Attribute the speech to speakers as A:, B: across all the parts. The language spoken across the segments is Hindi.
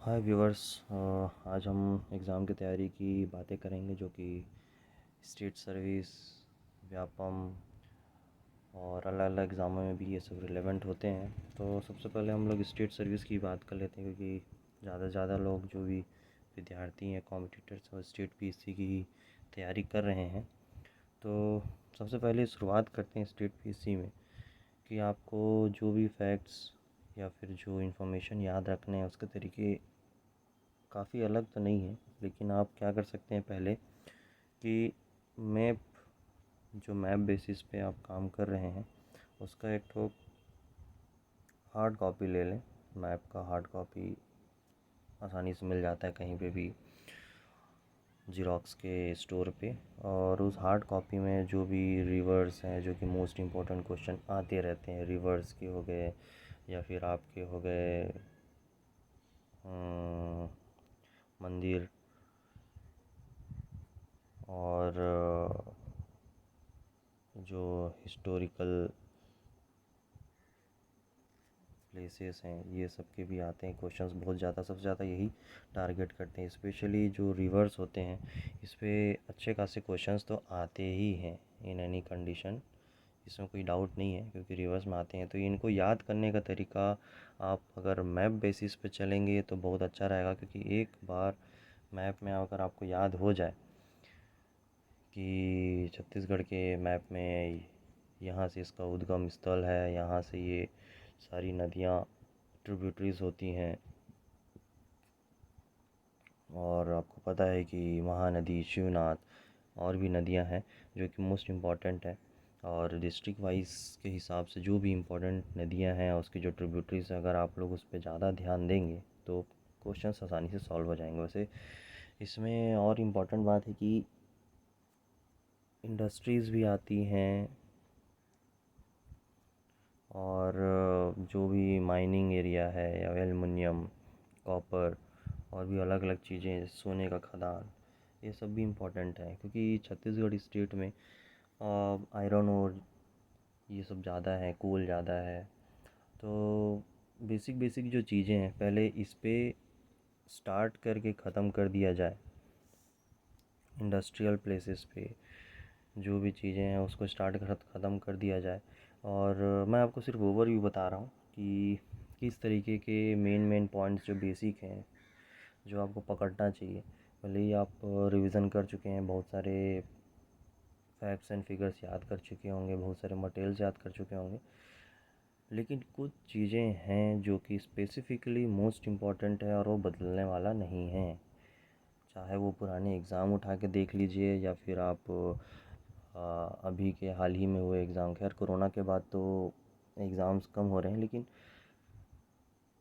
A: हाय व्यूअर्स। आज हम एग्ज़ाम की तैयारी की बातें करेंगे जो कि स्टेट सर्विस, व्यापम और अलग अलग एग्ज़ामों में भी ये सब रिलेवेंट होते हैं। तो सबसे पहले हम लोग स्टेट सर्विस की बात कर लेते हैं, क्योंकि ज़्यादा से ज़्यादा लोग जो भी विद्यार्थी हैं, कॉम्पिटिटर्स और स्टेट पीसी की तैयारी कर रहे हैं। तो सबसे पहले शुरुआत करते हैं स्टेट पीसी में कि आपको जो भी फैक्ट्स या फिर जो इन्फॉर्मेशन याद रखने हैं उसके तरीके काफ़ी अलग तो नहीं है, लेकिन आप क्या कर सकते हैं पहले कि मैप, जो मैप बेसिस पे आप काम कर रहे हैं उसका एक ठो हार्ड कॉपी ले लें। मैप का हार्ड कॉपी आसानी से मिल जाता है कहीं पे भी, ज़ेरॉक्स के स्टोर पे। और उस हार्ड कॉपी में जो भी रिवर्स हैं, जो कि मोस्ट इम्पोर्टेंट क्वेश्चन आते रहते हैं, रिवर्स के हो गए या फिर आपके हो गए मंदिर और जो हिस्टोरिकल प्लेसेस हैं, ये सब के भी आते हैं क्वेश्चंस बहुत ज़्यादा। सबसे ज़्यादा यही टारगेट करते हैं, स्पेशली जो रिवर्स होते हैं इस पे अच्छे खासे क्वेश्चंस तो आते ही हैं इन एनी कंडीशन। इसमें कोई डाउट नहीं है, क्योंकि रिवर्स में आते हैं। तो इनको याद करने का तरीका, आप अगर मैप बेसिस पे चलेंगे तो बहुत अच्छा रहेगा, क्योंकि एक बार मैप में अगर आपको याद हो जाए कि छत्तीसगढ़ के मैप में यहाँ से इसका उद्गम स्थल है, यहाँ से ये सारी नदियाँ ट्रिब्यूटरीज होती हैं, और आपको पता है कि महानदी, शिवनाथ और भी नदियाँ हैं जो कि मोस्ट इम्पॉर्टेंट है। और डिस्ट्रिक्ट वाइज के हिसाब से जो भी इम्पोर्टेंट नदियाँ हैं उसकी जो ट्रिब्यूटरीज, अगर आप लोग उस पर ज़्यादा ध्यान देंगे तो क्वेश्चंस आसानी से सॉल्व हो जाएंगे। वैसे इसमें और इम्पॉर्टेंट बात है कि इंडस्ट्रीज़ भी आती हैं, और जो भी माइनिंग एरिया है या एल्युमिनियम, कॉपर और भी अलग अलग चीज़ें, सोने का खदान, ये सब भी इम्पोर्टेंट है, क्योंकि छत्तीसगढ़ स्टेट में आयरन और ये सब ज़्यादा है, कोल ज़्यादा है। तो बेसिक बेसिक जो चीज़ें हैं पहले इस पे स्टार्ट करके ख़त्म कर दिया जाए। इंडस्ट्रियल प्लेसेस पे जो भी चीज़ें हैं उसको स्टार्ट ख़त्म कर दिया जाए। और मैं आपको सिर्फ ओवरव्यू बता रहा हूँ कि किस तरीके के मेन पॉइंट्स जो बेसिक हैं जो आपको पकड़ना चाहिए। भले ही आप रिवीजन कर चुके हैं, बहुत सारे फैक्ट्स एंड फिगर्स याद कर चुके होंगे, बहुत सारे मटेरियल्स याद कर चुके होंगे, लेकिन कुछ चीज़ें हैं जो कि स्पेसिफ़िकली मोस्ट इम्पॉर्टेंट है और वो बदलने वाला नहीं है। चाहे वो पुराने एग्ज़ाम उठा के देख लीजिए या फिर आप अभी के हाल ही में हुए एग्ज़ाम। खैर कोरोना के बाद तो एग्ज़ाम्स कम हो रहे हैं, लेकिन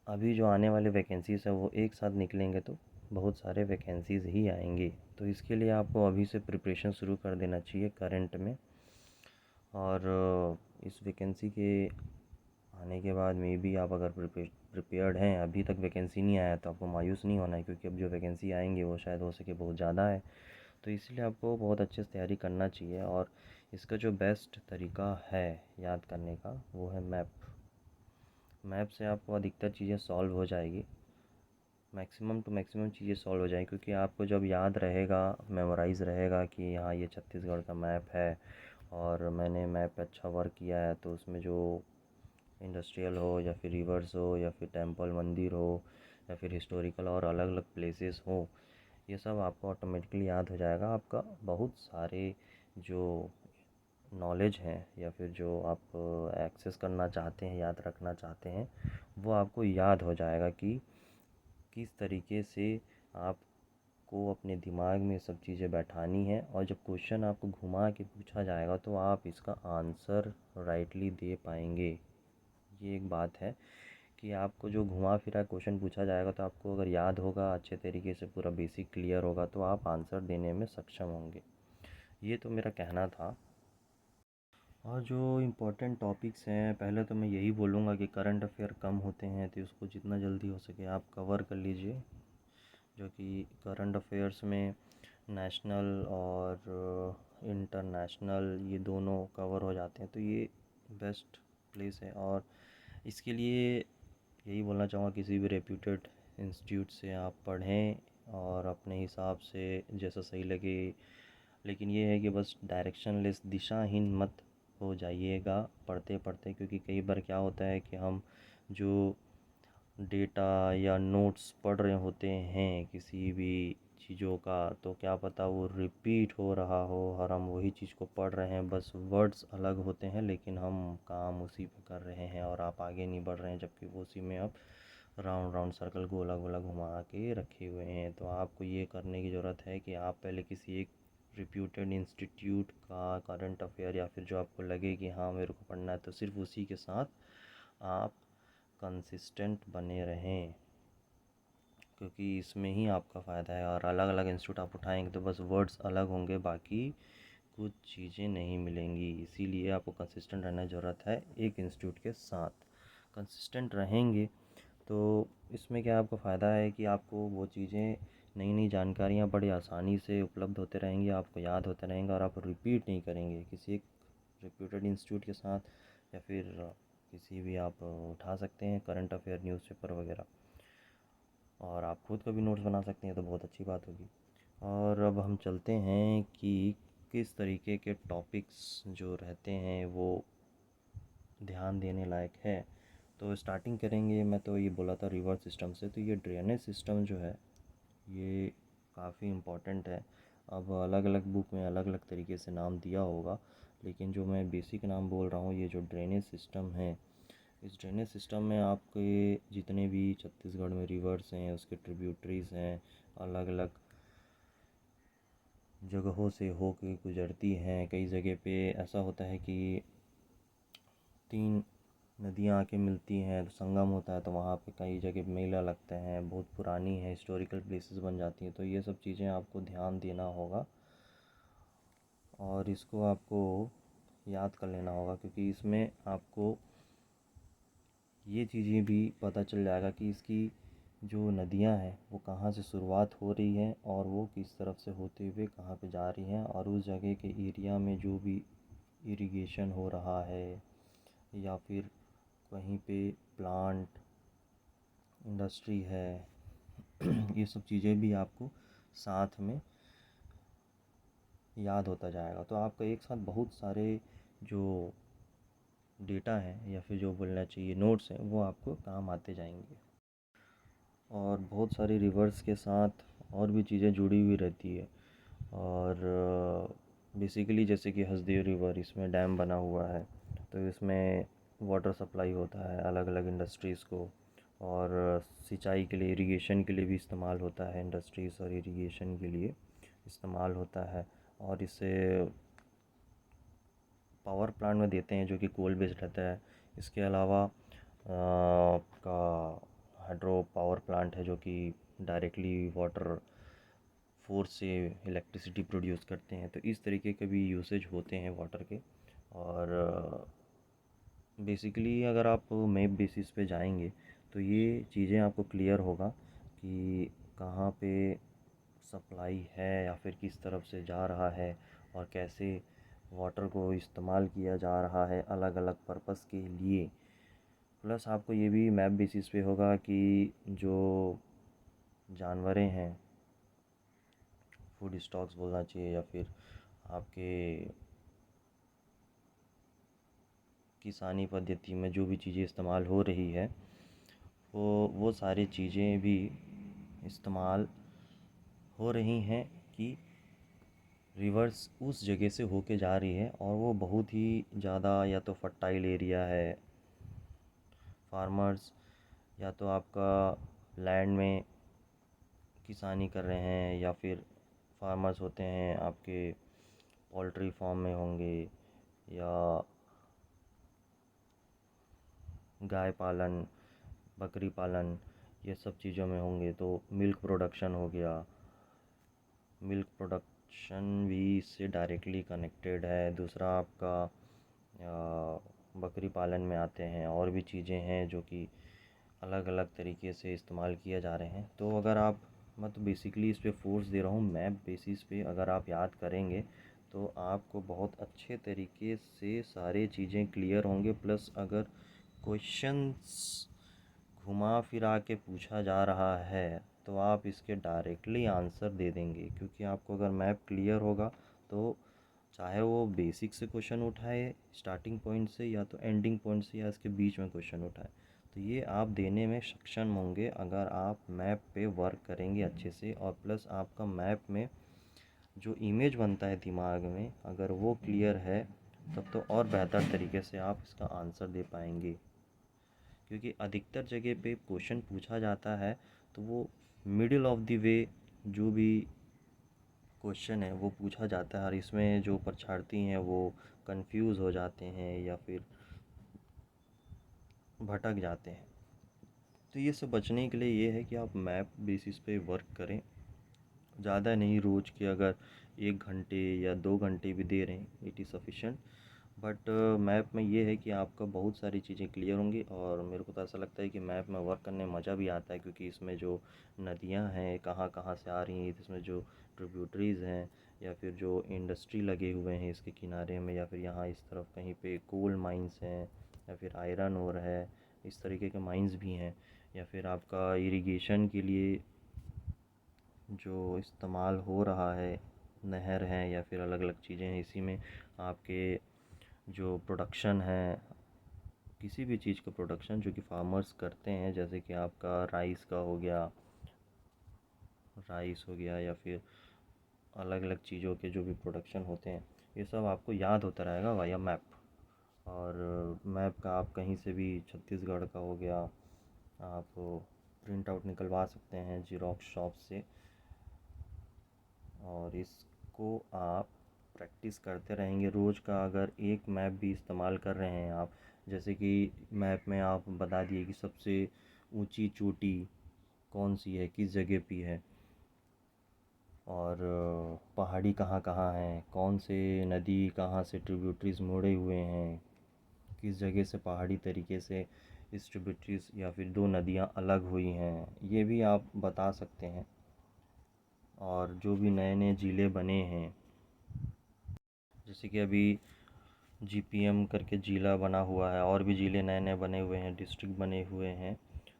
A: अभी जो आने वाले वैकेंसीज़ है वो एक साथ निकलेंगे तो बहुत सारे वैकेंसीज़ ही आएंगे। तो इसके लिए आपको अभी से प्रिपरेशन शुरू कर देना चाहिए करंट में। और इस वैकेंसी के आने के बाद में भी आप अगर प्रिपेयर्ड हैं, अभी तक वैकेंसी नहीं आया तो आपको मायूस नहीं होना है, क्योंकि अब जो वैकेंसी आएंगी वो शायद हो सके बहुत ज़्यादा है। तो इसलिए आपको बहुत अच्छे से तैयारी करना चाहिए, और इसका जो बेस्ट तरीका है याद करने का वो है मैप। मैप से आपको अधिकतर चीज़ें सॉल्व हो जाएगी, मैक्सिमम टू मैक्सिमम चीज़ें सॉल्व हो जाएंगी, क्योंकि आपको जब याद रहेगा, मेमोराइज़ रहेगा कि हाँ ये छत्तीसगढ़ का मैप है और मैंने मैप पे अच्छा वर्क किया है, तो उसमें जो इंडस्ट्रियल हो या फिर रिवर्स हो या फिर टेंपल, मंदिर हो या फिर हिस्टोरिकल और अलग अलग प्लेसेस हो, ये सब आपको ऑटोमेटिकली याद हो जाएगा। आपका बहुत सारे जो नॉलेज हैं या फिर जो आप एक्सेस करना चाहते हैं, याद रखना चाहते हैं, वो आपको याद हो जाएगा कि किस तरीके से आपको अपने दिमाग में सब चीज़ें बैठानी है। और जब क्वेश्चन आपको घुमा के पूछा जाएगा तो आप इसका आंसर राइटली दे पाएंगे। ये एक बात है कि आपको जो घुमा फिरा क्वेश्चन पूछा जाएगा तो आपको अगर याद होगा, अच्छे तरीके से पूरा बेसिक क्लियर होगा, तो आप आंसर देने में सक्षम होंगे। ये तो मेरा कहना था। और जो इम्पोर्टेंट टॉपिक्स हैं, पहले तो मैं यही बोलूँगा कि करंट अफेयर कम होते हैं तो उसको जितना जल्दी हो सके आप कवर कर लीजिए। जो कि करंट अफेयर्स में नेशनल और इंटरनेशनल ये दोनों कवर हो जाते हैं, तो ये बेस्ट प्लेस है। और इसके लिए यही बोलना चाहूँगा, किसी भी रेप्यूटेड इंस्टीट्यूट से आप पढ़ें और अपने हिसाब से जैसा सही लगे। लेकिन ये है कि बस डायरेक्शनलेस, दिशाहीन मत हो जाइएगा पढ़ते पढ़ते, क्योंकि कई बार क्या होता है कि हम जो डेटा या नोट्स पढ़ रहे होते हैं किसी भी चीज़ों का, तो क्या पता वो रिपीट हो रहा हो और हम वही चीज़ को पढ़ रहे हैं, बस वर्ड्स अलग होते हैं लेकिन हम काम उसी पे कर रहे हैं और आप आगे नहीं बढ़ रहे हैं, जबकि वो उसी में आप राउंड राउंड सर्कल गोला गोला घुमा के रखे हुए हैं। तो आपको ये करने की ज़रूरत है कि आप पहले किसी एक रिप्यूटेड इंस्टीट्यूट का करंट अफेयर, या फिर जो आपको लगे कि हाँ मेरे को पढ़ना है, तो सिर्फ उसी के साथ आप कंसिस्टेंट बने रहें, क्योंकि इसमें ही आपका फ़ायदा है। और अलग अलग इंस्टीट्यूट आप उठाएंगे तो बस वर्ड्स अलग होंगे, बाकी कुछ चीज़ें नहीं मिलेंगी। इसीलिए आपको कंसिस्टेंट रहना ज़रूरत है एक इंस्टीट्यूट के साथ। कंसिस्टेंट रहेंगे तो इसमें क्या आपको फ़ायदा है कि आपको वो चीज़ें, नई नई जानकारियाँ बड़ी आसानी से उपलब्ध होते रहेंगी, आपको याद होते रहेंगे और आप रिपीट नहीं करेंगे किसी एक रेप्यूटेड इंस्टीट्यूट के साथ, या फिर किसी भी आप उठा सकते हैं करंट अफेयर न्यूज़पेपर वगैरह, और आप खुद का भी नोट्स बना सकते हैं तो बहुत अच्छी बात होगी। और अब हम चलते हैं कि किस तरीके के टॉपिक्स जो रहते हैं वो ध्यान देने लायक है। तो स्टार्टिंग करेंगे, मैं तो ये बोला था रिवर सिस्टम से, तो ये ड्रेनेज सिस्टम जो है ये काफ़ी इम्पोर्टेंट है। अब अलग अलग बुक में अलग अलग तरीके से नाम दिया होगा, लेकिन जो मैं बेसिक नाम बोल रहा हूँ, ये जो ड्रेनेज सिस्टम है, इस ड्रेनेज सिस्टम में आपके जितने भी छत्तीसगढ़ में रिवर्स हैं, उसके ट्रिब्यूटरीज़ हैं, अलग अलग जगहों से हो के गुजरती हैं। कई जगह पे ऐसा होता है कि 3 नदियाँ आके मिलती हैं तो संगम होता है, तो वहाँ पे कई जगह मेला लगते हैं, बहुत पुरानी है, हिस्टोरिकल प्लेसेस बन जाती हैं। तो ये सब चीज़ें आपको ध्यान देना होगा और इसको आपको याद कर लेना होगा, क्योंकि इसमें आपको ये चीज़ें भी पता चल जाएगा कि इसकी जो नदियाँ हैं वो कहाँ से शुरुआत हो रही है और वो किस तरफ से होते हुए कहाँ पे जा रही हैं, और उस जगह के एरिया में जो भी इरिगेशन हो रहा है या फिर कहीं पे प्लांट इंडस्ट्री है ये सब चीज़ें भी आपको साथ में याद होता जाएगा। तो आपका एक साथ बहुत सारे जो डेटा हैं या फिर जो बोलना चाहिए नोट्स हैं वो आपको काम आते जाएंगे। और बहुत सारी रिवर्स के साथ और भी चीज़ें जुड़ी हुई रहती है। और बेसिकली जैसे कि हसदेव रिवर, इसमें डैम बना हुआ है, तो इसमें वाटर सप्लाई होता है अलग अलग इंडस्ट्रीज़ को, और सिंचाई के लिए, इरिगेशन के लिए भी इस्तेमाल होता है, इंडस्ट्रीज़ और इरिगेशन के लिए इस्तेमाल होता है। और इसे पावर प्लांट में देते हैं जो कि कोल बेस्ड रहता है। इसके अलावा आपका हाइड्रो पावर प्लांट है जो कि डायरेक्टली वाटर फोर्स से इलेक्ट्रिसिटी प्रोड्यूस करते हैं। तो इस तरीके के भी यूसेज होते हैं वाटर के। और बेसिकली अगर आप मैप बेसिस पे जाएंगे तो ये चीज़ें आपको क्लियर होगा कि कहाँ पे सप्लाई है या फिर किस तरफ से जा रहा है, और कैसे वाटर को इस्तेमाल किया जा रहा है अलग अलग पर्पस के लिए। प्लस आपको ये भी मैप बेसिस पे होगा कि जो जानवरें हैं, फूड स्टॉक्स बोलना चाहिए, या फिर आपके किसानी पद्धति में जो भी चीज़ें इस्तेमाल हो रही है वो सारी चीज़ें भी इस्तेमाल हो रही हैं कि रिवर्स उस जगह से होके जा रही है, और वो बहुत ही ज़्यादा या तो फर्टाइल एरिया है, फार्मर्स या तो आपका लैंड में किसानी कर रहे हैं, या फिर फार्मर्स होते हैं आपके पोल्ट्री फार्म में होंगे, या गाय पालन, बकरी पालन, ये सब चीज़ों में होंगे। तो मिल्क प्रोडक्शन हो गया, मिल्क प्रोडक्शन भी इससे डायरेक्टली कनेक्टेड है। दूसरा आपका बकरी पालन में आते हैं और भी चीज़ें हैं जो कि अलग अलग तरीके से इस्तेमाल किए जा रहे हैं। तो अगर आप, मैं तो बेसिकली इस पे फोर्स दे रहा हूँ, मैप बेसिस पे अगर आप याद करेंगे तो आपको बहुत अच्छे तरीके से सारे चीज़ें क्लियर होंगे। प्लस अगर क्वेश्चंस घुमा फिरा के पूछा जा रहा है तो आप इसके डायरेक्टली आंसर दे देंगे, क्योंकि आपको अगर मैप क्लियर होगा तो चाहे वो बेसिक से क्वेश्चन उठाए स्टार्टिंग पॉइंट से, या तो एंडिंग पॉइंट से, या इसके बीच में क्वेश्चन उठाए, तो ये आप देने में सक्षम होंगे अगर आप मैप पे वर्क करेंगे अच्छे से। और प्लस आपका मैप में जो इमेज बनता है दिमाग में, अगर वो क्लियर है तब तो और बेहतर तरीके से आप इसका आंसर दे पाएंगे। क्योंकि अधिकतर जगह पे क्वेश्चन पूछा जाता है तो वो मिडिल ऑफ द वे जो भी क्वेश्चन है वो पूछा जाता है, और इसमें जो परीक्षार्थी हैं वो कंफ्यूज हो जाते हैं या फिर भटक जाते हैं। तो ये सब बचने के लिए ये है कि आप मैप बेसिस पे वर्क करें। ज़्यादा नहीं, रोज़ के अगर 1 घंटे या 2 घंटे भी दे रहे हैं it is sufficient. But map में ये है कि आपका बहुत सारी चीज़ें क्लियर होंगी, और मेरे को तो ऐसा लगता है कि मैप में वर्क करने में मज़ा भी आता है, क्योंकि इसमें जो नदियाँ हैं कहाँ कहाँ से आ रही हैं, इसमें जो ट्रिब्यूटरीज़ हैं या फिर जो इंडस्ट्री लगे हुए हैं इसके किनारे में, या फिर यहाँ इस तरफ कहीं पे कोल माइंस हैं या फिर आयरन ओर है, इस तरीके के माइंस भी हैं, या फिर आपका इरिगेशन के लिए जो इस्तेमाल हो रहा है नहर हैं या फिर अलग अलग चीज़ें हैं, इसी में आपके जो प्रोडक्शन है किसी भी चीज़ का प्रोडक्शन जो कि फार्मर्स करते हैं, जैसे कि आपका राइस हो गया या फिर अलग अलग चीज़ों के जो भी प्रोडक्शन होते हैं, ये सब आपको याद होता रहेगा वाया मैप। और मैप का आप कहीं से भी, छत्तीसगढ़ का हो गया, आप प्रिंट आउट निकलवा सकते हैं ज़ेरॉक्स शॉप से, और इसको आप प्रैक्टिस करते रहेंगे। रोज़ का अगर एक मैप भी इस्तेमाल कर रहे हैं आप, जैसे कि मैप में आप बता दिए कि सबसे ऊंची चोटी कौन सी है, किस जगह पे है, और पहाड़ी कहाँ कहाँ हैं, कौन से नदी कहाँ से ट्रिब्यूटरीज मुड़े हुए हैं, किस जगह से पहाड़ी तरीके से इस ट्रिब्यूटरीज या फिर दो नदियाँ अलग हुई हैं, ये भी आप बता सकते हैं। और जो भी नए नए ज़िले बने हैं, जैसे कि अभी जीपीएम करके ज़िला बना हुआ है, और भी ज़िले नए नए बने हुए हैं, डिस्ट्रिक्ट बने हुए हैं,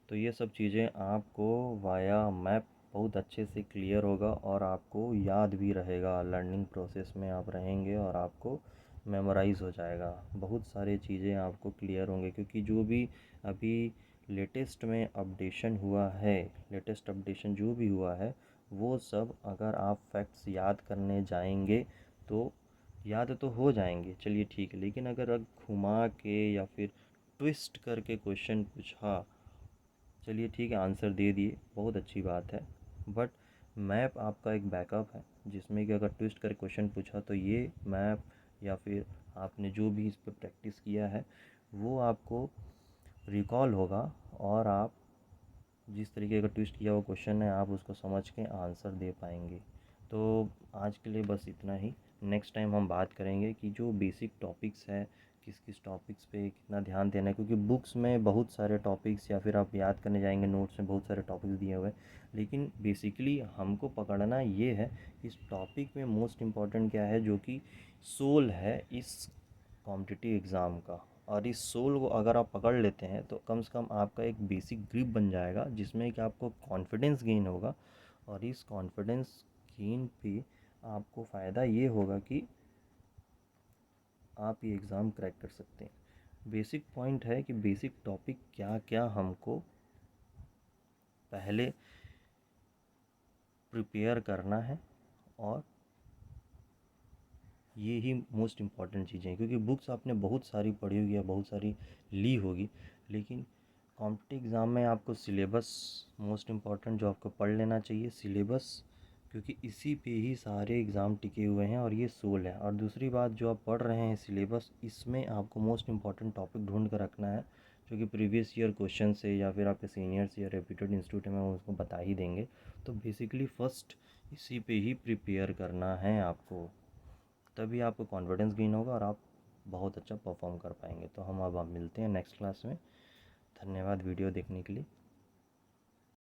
A: तो ये सब चीज़ें आपको वाया मैप बहुत अच्छे से क्लियर होगा और आपको याद भी रहेगा। लर्निंग प्रोसेस में आप रहेंगे और आपको मेमोराइज़ हो जाएगा, बहुत सारी चीज़ें आपको क्लियर होंगे। क्योंकि जो भी अभी लेटेस्ट में अपडेशन हुआ है, लेटेस्ट अपडेशन जो भी हुआ है, वो सब अगर आप फैक्ट्स याद करने जाएंगे तो याद तो हो जाएंगे, चलिए ठीक है, लेकिन अगर अब घुमा के या फिर ट्विस्ट करके क्वेश्चन पूछा, चलिए ठीक है आंसर दे दिए, बहुत अच्छी बात है, बट मैप आपका एक बैकअप है, जिसमें कि अगर ट्विस्ट करके क्वेश्चन पूछा तो ये मैप या फिर आपने जो भी इस पर प्रैक्टिस किया है वो आपको रिकॉल होगा, और आप जिस तरीके का ट्विस्ट किया हुआ क्वेश्चन है आप उसको समझ के आंसर दे पाएंगे। तो आज के लिए बस इतना ही। नेक्स्ट टाइम हम बात करेंगे कि जो बेसिक टॉपिक्स है किस किस टॉपिक्स पे कितना ध्यान देना है, क्योंकि बुक्स में बहुत सारे टॉपिक्स या फिर आप याद करने जाएंगे नोट्स में बहुत सारे टॉपिक्स दिए हुए हैं, लेकिन बेसिकली हमको पकड़ना ये है कि इस टॉपिक में मोस्ट इम्पॉर्टेंट क्या है, जो कि सोल है इस कॉम्पिटिटिव एग्ज़ाम का। और इस सोल को अगर आप पकड़ लेते हैं तो कम से कम आपका एक बेसिक ग्रिप बन जाएगा, जिसमें कि आपको कॉन्फिडेंस गेन होगा, और इस कॉन्फिडेंस गेन पे आपको फ़ायदा ये होगा कि आप ये एग्ज़ाम क्रैक कर सकते हैं। बेसिक पॉइंट है कि बेसिक टॉपिक क्या क्या हमको पहले प्रिपेयर करना है, और ये ही मोस्ट इम्पॉर्टेंट चीज़ें हैं। क्योंकि बुक्स आपने बहुत सारी पढ़ी होगी या बहुत सारी ली होगी, लेकिन कॉम्पिटिटिव एग्ज़ाम में आपको सिलेबस मोस्ट इम्पॉर्टेंट जो आपको पढ़ लेना चाहिए सिलेबस, क्योंकि इसी पे ही सारे एग्ज़ाम टिके हुए हैं और ये सोल है। और दूसरी बात, जो आप पढ़ रहे हैं सिलेबस, इसमें आपको मोस्ट इम्पॉर्टेंट टॉपिक ढूंढ कर रखना है, जो कि प्रीवियस ईयर क्वेश्चन से या फिर आपके सीनियर्स या रेप्यूटेड इंस्टीट्यूट में उसको बता ही देंगे। तो बेसिकली फ़र्स्ट इसी पे ही प्रिपेयर करना है आपको, तभी आपको कॉन्फिडेंस गेन होगा और आप बहुत अच्छा परफॉर्म कर पाएंगे। तो हम अब मिलते हैं नेक्स्ट क्लास में। धन्यवाद वीडियो देखने के लिए।